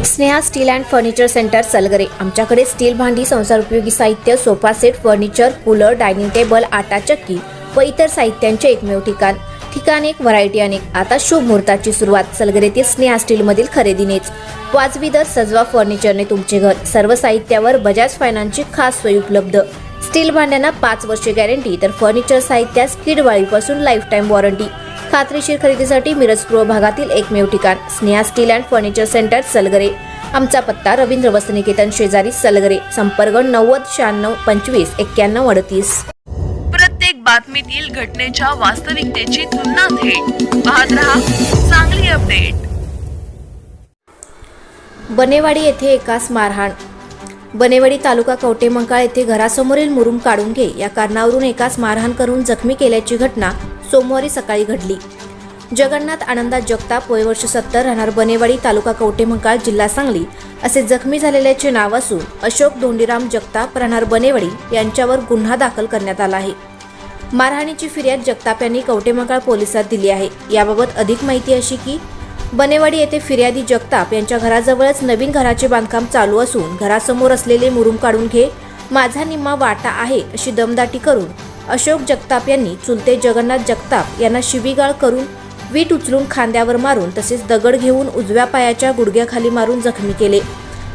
Sneha steel and furniture centre Salgare. आमच्याकडे steel भांडी, संसार उपयोगी साहित्य, sofa set, furniture, cooler, dining table, आटा चक्की व इतर साहित्यांचे एकमेव ठिकाण एक, व्हरायटी अनेक। आता शुभ मुहूर्ताची सुरुवात सलगरे ते स्नेहा स्टील मधील खरेदीनेच। वाजवी दर, सजवा फर्निचरने तुमचे घर। सर्व साहित्यावर बजाज फायनान्सची खास सोय उपलब्ध। स्टील भांड्यांना 5 वर्षे गॅरंटी, तर फर्निचर साहित्यास किडवाळीपासून लाईफ टाईम वॉरंटी। खात्रीशीर खरेदीसाठी मिरज पूर्व भागातील एकमेव ठिकाण Sneha steel and furniture centre Salgare. आमचा पत्ता रवींद्र वसतिनिकेतन शेजारी सलगरे। संपर्क 90 96 25 91 38। प्रत्येक बातमीतील घटनेच्या वास्तविकतेची तुलना थेट पाहत रहा चांगली अपडेट। बनेवाडी येथे एकास मारहाण। बनेवाडी तालुका कवटेमंकाळ येथे घरासमोरील मुरुम काढून घे या कारणावरून एकास मारहाण करून जखमी केल्याची घटना सोमवारी सकाळी घडली। जगन्नाथ आनंदा जगताप, वय वर्ष 70, राहणार बनेवाडी, तालुका कवटेमंकाळ, जिल्हा सांगली असे जखमी झालेल्याचे नाव असून अशोक धोंडीराम जगताप, राहणार बनेवाडी यांच्यावर गुन्हा दाखल करण्यात आला आहे। मारहाणीची फिर्याद जगताप यांनी कवटेमंकाळ पोलिसात दिली आहे। याबाबत अधिक माहिती अशी की बनेवाडी येथे फिर्यादी जगताप यांच्या घराजवळच नवीन घराचे बांधकाम चालू असून घरासमोर असलेले मुरुम काढून घे, माझा निम्मा वाटा आहे अशी दमदाटी करून अशोक जगताप यांनी चुलते जगन्नाथ जगताप यांना शिवीगाळ करून वीट उचलून खांद्यावर मारून तसेच दगड घेऊन उजव्या पायाच्या गुडघ्याखाली मारून जखमी केले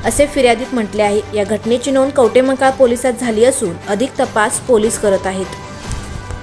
असे फिर्यादीत म्हटले आहे। या घटनेची नोंद कवटेमंकाळ पोलिसात झाली असून अधिक तपास पोलीस करत आहेत।